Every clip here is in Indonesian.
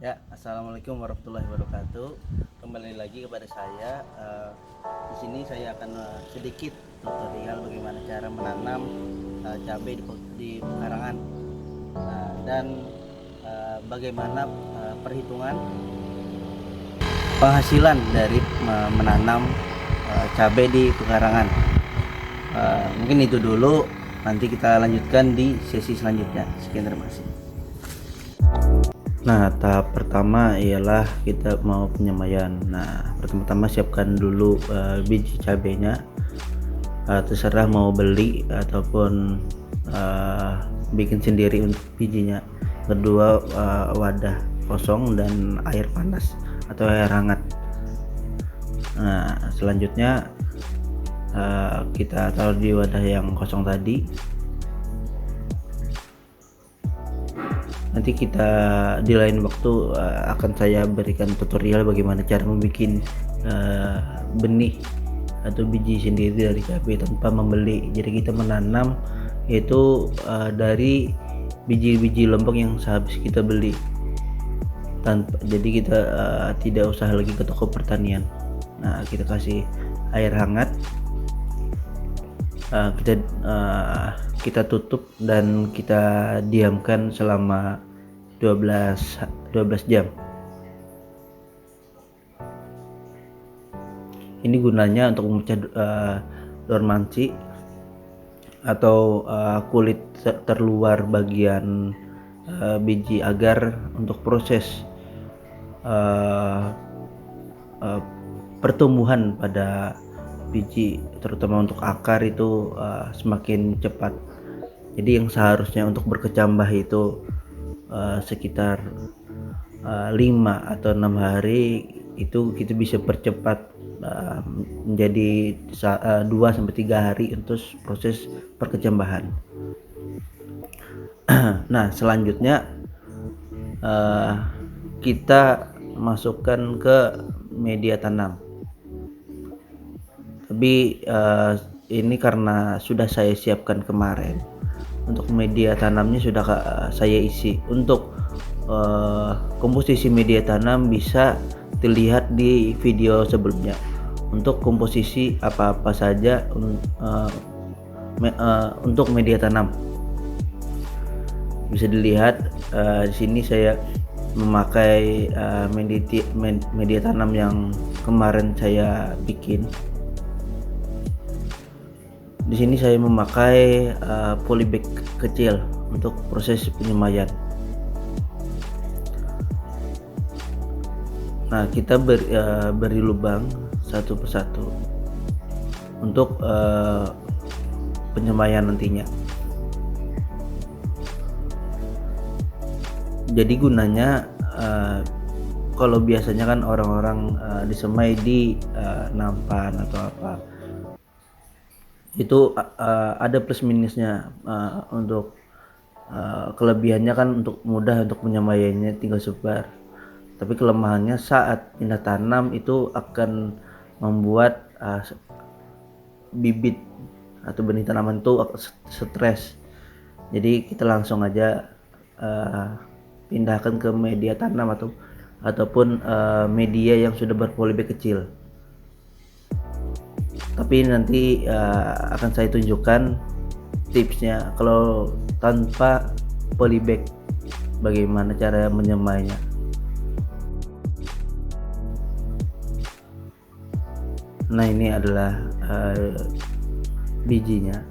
Ya, assalamualaikum warahmatullahi wabarakatuh. Kembali lagi kepada saya. Di sini saya akan sedikit tutorial bagaimana cara menanam cabai di pekarangan, dan bagaimana perhitungan penghasilan dari menanam cabai di pekarangan. Mungkin itu dulu. Nanti kita lanjutkan di sesi selanjutnya. Sekian, terima kasih. Nah, tahap pertama ialah kita mau penyemaian. Nah, pertama-tama siapkan dulu biji cabenya. Terserah mau beli ataupun bikin sendiri untuk bijinya. Kedua, wadah kosong dan air panas atau air hangat. Nah, selanjutnya kita taruh di wadah yang kosong tadi. Nanti kita di lain waktu akan saya berikan tutorial bagaimana cara membuat benih atau biji sendiri dari cabai tanpa membeli. Jadi kita menanam itu dari biji-biji lombok yang sehabis kita beli, jadi kita tidak usah lagi ke toko pertanian. Nah, kita kasih air hangat, kita tutup dan kita diamkan selama 12 jam. Ini gunanya untuk memecah dormansi atau kulit terluar bagian biji agar untuk proses pertumbuhan pada biji, terutama untuk akar itu semakin cepat. Jadi yang seharusnya untuk berkecambah itu sekitar 5 atau 6 hari, itu kita bisa percepat menjadi 2-3 hari untuk proses perkecambahan. Nah, selanjutnya kita masukkan ke media tanam. Tapi ini karena sudah saya siapkan kemarin, untuk media tanamnya sudah saya isi. Untuk komposisi media tanam bisa dilihat di video sebelumnya. Untuk komposisi apa-apa saja untuk media tanam bisa dilihat di sini. Saya memakai media tanam yang kemarin saya bikin. Di sini saya memakai polybag kecil untuk proses penyemaian. Nah, kita beri lubang satu persatu untuk penyemaian nantinya. Jadi gunanya kalau biasanya kan orang-orang disemai di nampan atau apa, itu ada plus minusnya. Untuk kelebihannya kan untuk mudah untuk penyemaiannya, tinggal sebar. Tapi kelemahannya saat pindah tanam itu akan membuat bibit atau benih tanaman itu stres. Jadi kita langsung aja pindahkan ke media tanam ataupun media yang sudah berpolybag kecil. Tapi nanti akan saya tunjukkan tipsnya kalau tanpa polybag, bagaimana cara menyemainya. Nah, ini adalah bijinya.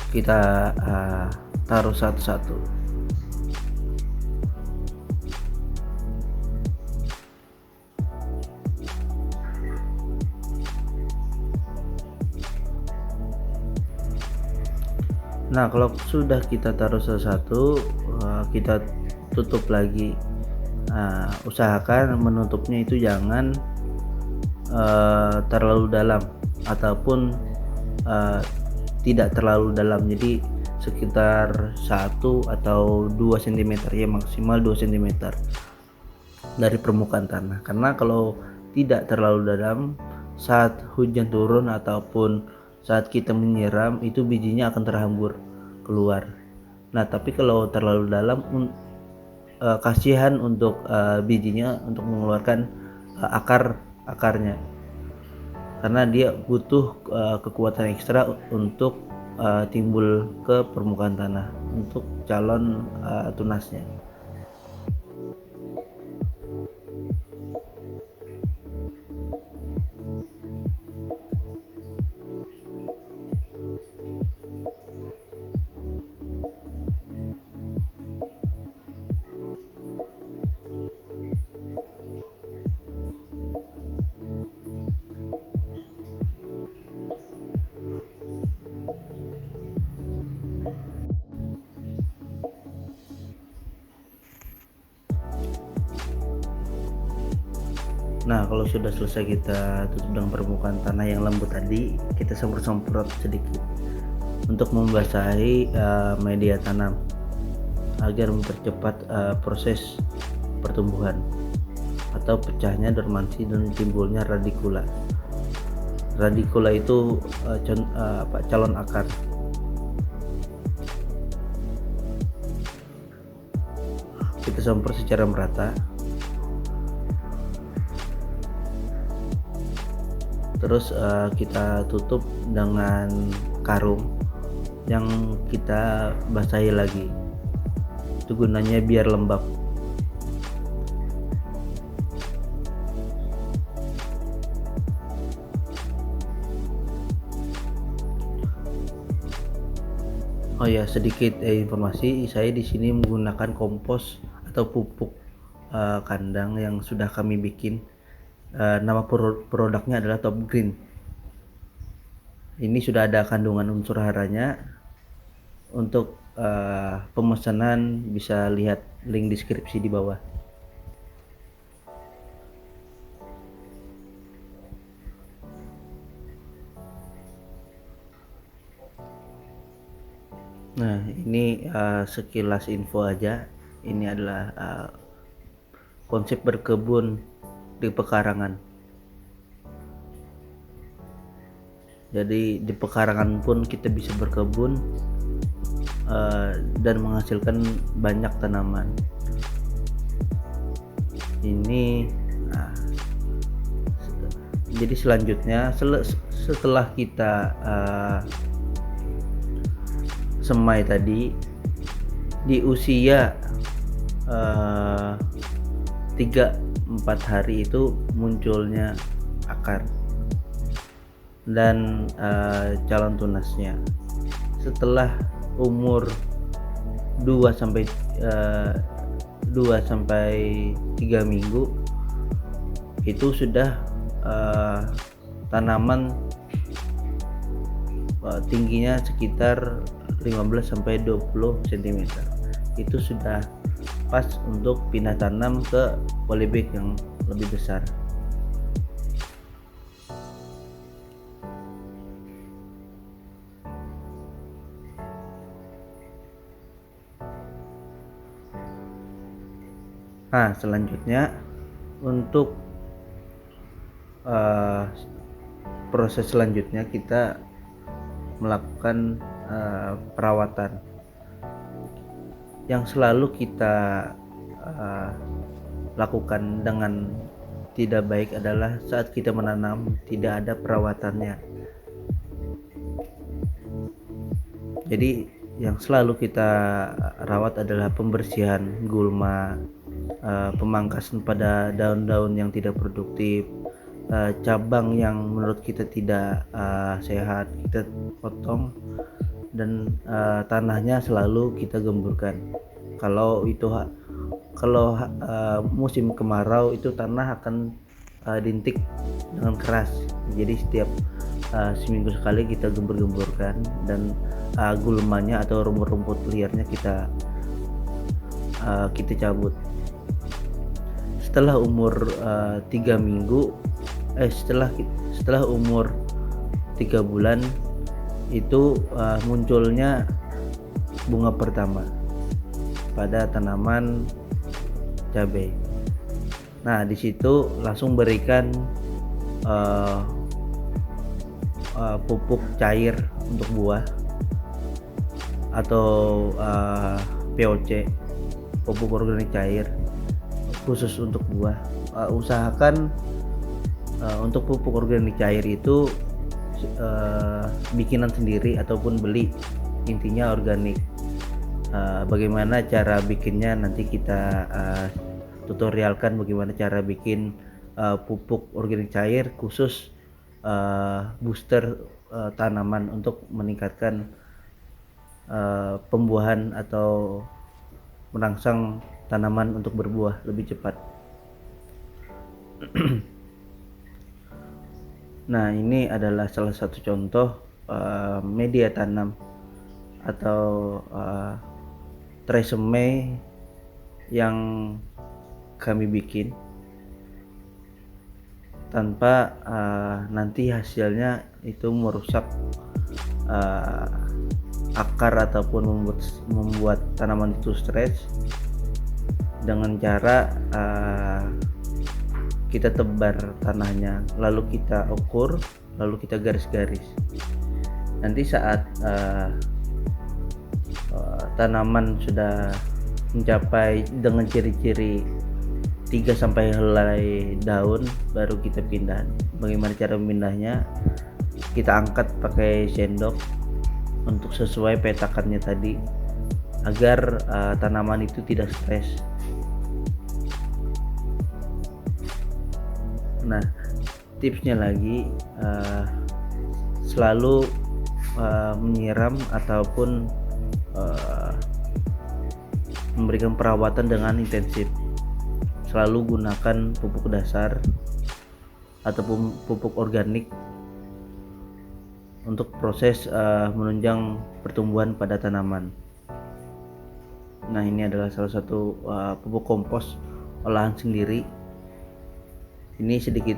Kita taruh satu-satu. Nah, kalau sudah kita taruh satu-satu, kita tutup lagi. Usahakan menutupnya itu jangan terlalu dalam ataupun tidak terlalu dalam. Jadi sekitar 1 atau 2 cm, ya maksimal 2 cm dari permukaan tanah. Karena kalau tidak terlalu dalam, saat hujan turun ataupun saat kita menyiram, itu bijinya akan terhambur keluar. Nah, tapi kalau terlalu dalam kasihan untuk bijinya untuk mengeluarkan akarnya, karena dia butuh kekuatan ekstra untuk timbul ke permukaan tanah untuk calon tunasnya. Nah, kalau sudah selesai kita tutup dengan permukaan tanah yang lembut tadi, kita semprot-semprot sedikit untuk membasahi media tanam agar mempercepat proses pertumbuhan atau pecahnya dormansi dan timbulnya radikula. Radikula itu calon akar. Kita semprot secara merata. Terus kita tutup dengan karung yang kita basahi lagi. Itu gunanya biar lembab. Oh ya, sedikit informasi, saya di sini menggunakan kompos atau pupuk kandang yang sudah kami bikin. Nama produknya adalah Top Green. Ini sudah ada kandungan unsur haranya. Untuk pemesanan bisa lihat link deskripsi di bawah. Nah, ini sekilas info aja. Ini adalah konsep berkebun di pekarangan. Jadi di pekarangan pun kita bisa berkebun dan menghasilkan banyak tanaman. Ini jadi selanjutnya setelah kita semai tadi, di usia 3-4 hari itu munculnya akar dan calon tunasnya. Setelah umur 2 sampai 3 minggu itu sudah tanaman tingginya sekitar 15 sampai 20 cm. Itu sudah pas untuk pindah tanam ke polybag yang lebih besar. Nah, selanjutnya untuk proses selanjutnya kita melakukan perawatan. Yang selalu kita lakukan dengan tidak baik adalah saat kita menanam tidak ada perawatannya. Jadi yang selalu kita rawat adalah pembersihan gulma, pemangkasan pada daun-daun yang tidak produktif, cabang yang menurut kita tidak sehat kita potong, dan tanahnya selalu kita gemburkan. Kalau musim kemarau itu tanah akan dintik dengan keras. Jadi setiap seminggu sekali kita gembur-gemburkan, dan gulmanya atau rumput-rumput liarnya kita cabut. Setelah umur 3 minggu setelah umur 3 bulan itu munculnya bunga pertama pada tanaman cabai. Nah, di situ langsung berikan pupuk cair untuk buah atau POC pupuk organik cair khusus untuk buah. Usahakan untuk pupuk organik cair itu bikinan sendiri ataupun beli, intinya organik. Bagaimana cara bikinnya nanti kita tutorialkan bagaimana cara bikin pupuk organik cair khusus booster tanaman untuk meningkatkan pembuahan atau merangsang tanaman untuk berbuah lebih cepat. Nah, ini adalah salah satu contoh media tanam atau tresemme yang kami bikin tanpa nanti hasilnya itu merusak akar ataupun membuat tanaman itu stres, dengan cara kita tebar tanahnya, lalu kita ukur, lalu kita garis-garis. Nanti saat tanaman sudah mencapai dengan ciri-ciri 3-4 helai daun, baru kita pindah. Bagaimana cara memindahnya? Kita angkat pakai sendok untuk sesuai petakannya tadi, agar tanaman itu tidak stres. Nah, tipsnya lagi, selalu menyiram ataupun memberikan perawatan dengan intensif. Selalu gunakan pupuk dasar ataupun pupuk organik untuk proses menunjang pertumbuhan pada tanaman. Nah, ini adalah salah satu pupuk kompos olahan sendiri. Ini sedikit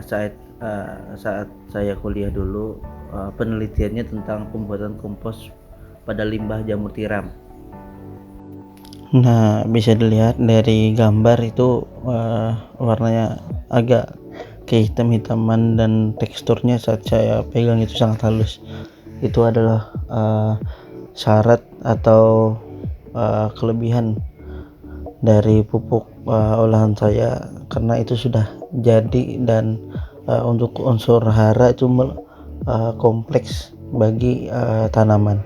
saat saya kuliah dulu, penelitiannya tentang pembuatan kompos pada limbah jamur tiram. Nah, bisa dilihat dari gambar itu warnanya agak kehitam-hitaman dan teksturnya saat saya pegang itu sangat halus. Itu adalah syarat atau kelebihan dari pupuk olahan saya, karena itu sudah jadi dan untuk unsur hara itu kompleks bagi tanaman.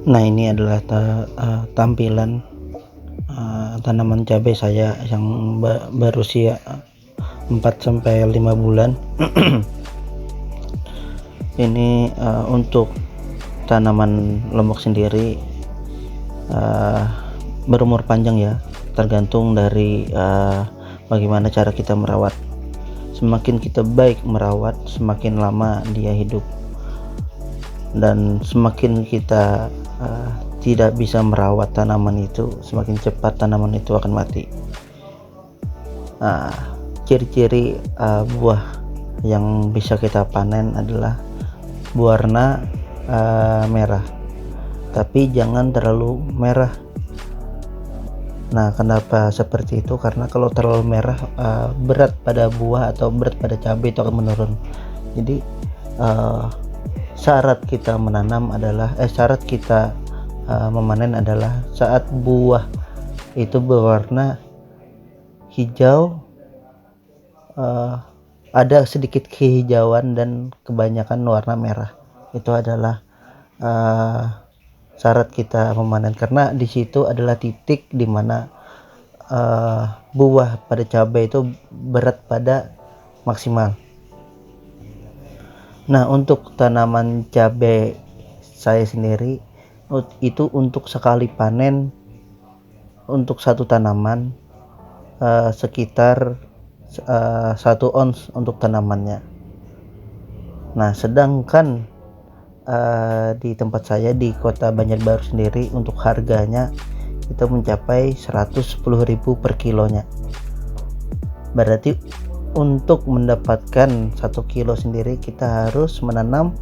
Nah, ini adalah tampilan tanaman cabai saya yang berusia 4-5 bulan. Ini untuk tanaman lombok sendiri berumur panjang ya, tergantung dari bagaimana cara kita merawat. Semakin kita baik merawat, semakin lama dia hidup, dan semakin kita tidak bisa merawat tanaman itu, semakin cepat tanaman itu akan mati. Ciri-ciri buah yang bisa kita panen adalah berwarna merah, tapi jangan terlalu merah. Nah, kenapa seperti itu? Karena kalau terlalu merah, berat pada buah atau berat pada cabai itu akan menurun. Jadi syarat kita menanam adalah syarat kita memanen adalah saat buah itu berwarna hijau, ada sedikit kehijauan dan kebanyakan warna merah. Itu adalah syarat kita memanen, karena di situ adalah titik di mana buah pada cabai itu berat pada maksimal. Nah, untuk tanaman cabai saya sendiri itu untuk sekali panen untuk satu tanaman sekitar 1 ons untuk tanamannya. Nah, sedangkan di tempat saya di kota Banjarbaru sendiri untuk harganya itu mencapai 110.000 per kilonya. Berarti untuk mendapatkan 1 kilo sendiri kita harus menanam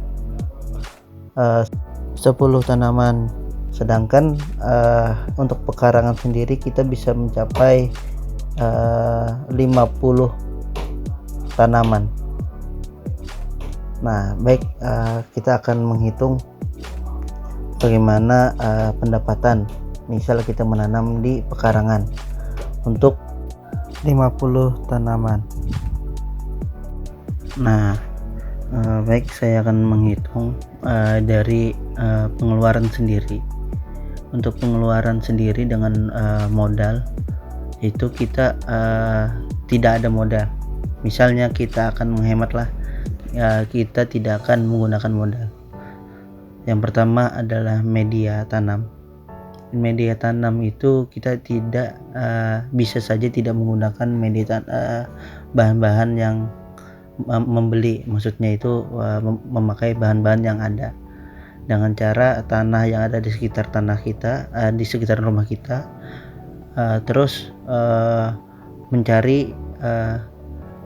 10 tanaman. Sedangkan untuk pekarangan sendiri kita bisa mencapai 50 tanaman. Nah, baik, kita akan menghitung bagaimana pendapatan misal kita menanam di pekarangan untuk 50 tanaman. Nah, baik, saya akan menghitung dari pengeluaran sendiri. Untuk pengeluaran sendiri dengan modal itu kita tidak ada modal. Misalnya kita akan menghemat lah, kita tidak akan menggunakan modal. Yang pertama adalah media tanam. Media tanam itu kita tidak bisa saja tidak menggunakan bahan-bahan yang membeli, maksudnya itu memakai bahan-bahan yang ada, dengan cara tanah yang ada di sekitar tanah kita, di sekitar rumah kita, terus mencari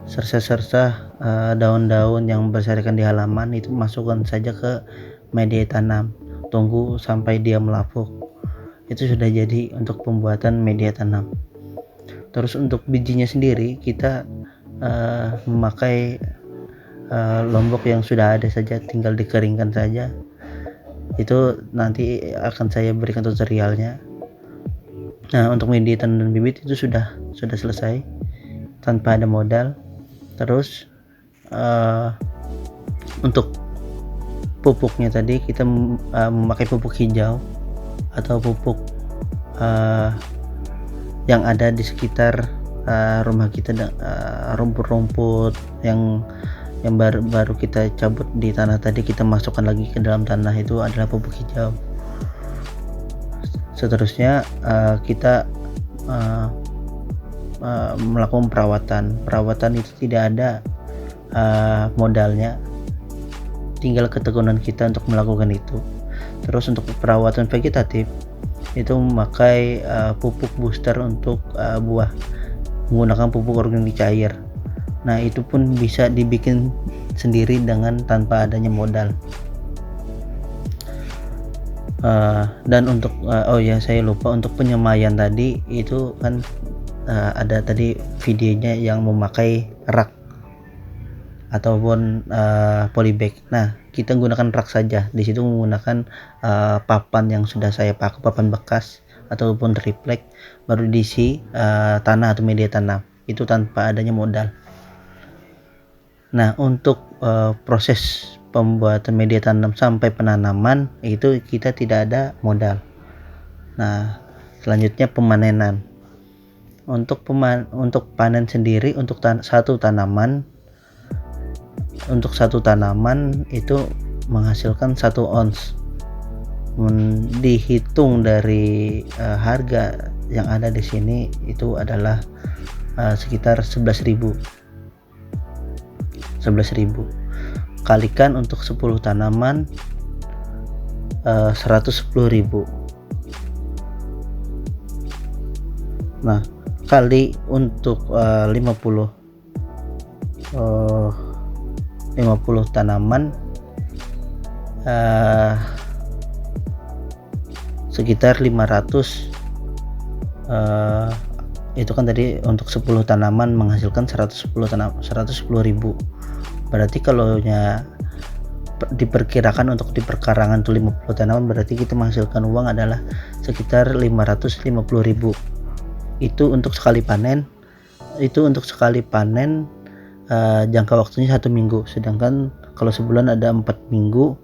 sersa-sersa daun-daun yang berserakan di halaman, itu masukkan saja ke media tanam, tunggu sampai dia melapuk, itu sudah jadi untuk pembuatan media tanam. Terus untuk bijinya sendiri kita memakai lombok yang sudah ada saja, tinggal dikeringkan saja. Itu nanti akan saya berikan tutorialnya. Nah, untuk media tanam dan bibit itu sudah selesai tanpa ada modal. Terus untuk pupuknya tadi kita memakai pupuk hijau atau pupuk yang ada di sekitar rumah kita, rumput-rumput yang baru kita cabut di tanah tadi, kita masukkan lagi ke dalam tanah, itu adalah pupuk hijau. Seterusnya kita melakukan perawatan itu tidak ada modalnya, tinggal ketekunan kita untuk melakukan itu. Terus untuk perawatan vegetatif itu memakai pupuk booster untuk buah, menggunakan pupuk organik cair. Nah, itu pun bisa dibikin sendiri tanpa adanya modal. Dan untuk saya lupa, untuk penyemaian tadi itu kan ada tadi videonya yang memakai rak ataupun polybag. Nah, kita gunakan rak saja. Di situ menggunakan papan yang sudah saya pakai, papan bekas ataupun triplek, baru diisi tanah atau media tanam, itu tanpa adanya modal. Nah, untuk proses pembuatan media tanam sampai penanaman itu kita tidak ada modal. Nah, selanjutnya pemanenan. Untuk panen sendiri untuk satu tanaman itu menghasilkan 1 ons. Dihitung dari harga yang ada di sini itu adalah sekitar 11.000. Kalikan untuk 10 tanaman 110.000. Nah, kali untuk 50 tanaman sekitar 500. Itu kan tadi untuk 10 tanaman menghasilkan 110.000. Berarti kalau diperkirakan untuk di perkarangan tuh 50 tanaman, berarti kita menghasilkan uang adalah sekitar 550.000. Itu untuk sekali panen. Jangka waktunya 1 minggu, sedangkan kalau sebulan ada 4 minggu.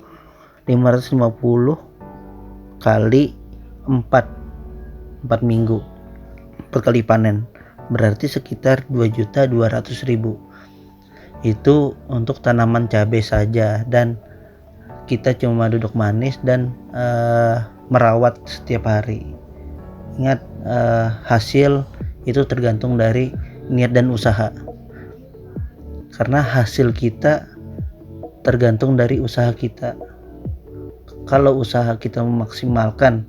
550 kali 4 minggu per kali panen, berarti sekitar 2.200.000. Itu untuk tanaman cabai saja, dan kita cuma duduk manis dan merawat setiap hari. Ingat, hasil itu tergantung dari niat dan usaha, karena hasil kita tergantung dari usaha kita. Kalau usaha kita memaksimalkan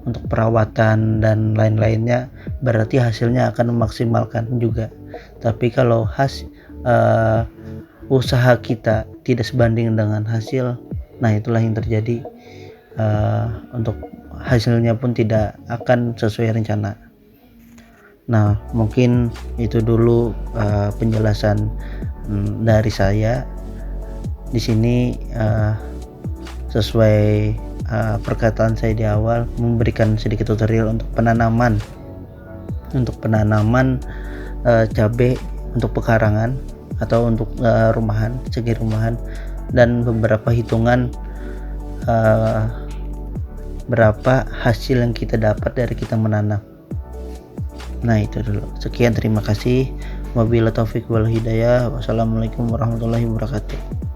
untuk perawatan dan lain-lainnya, berarti hasilnya akan memaksimalkan juga. Tapi kalau usaha kita tidak sebanding dengan hasil, nah itulah yang terjadi. Untuk hasilnya pun tidak akan sesuai rencana. Nah, mungkin itu dulu penjelasan dari saya di sini, sesuai perkataan saya di awal, memberikan sedikit tutorial untuk penanaman cabai untuk pekarangan atau untuk rumahan, segi rumahan, dan beberapa hitungan berapa hasil yang kita dapat dari kita menanam. Nah, itu dulu. Sekian, terima kasih. Wabillahi taufik wal hidayah. Wassalamualaikum warahmatullahi wabarakatuh.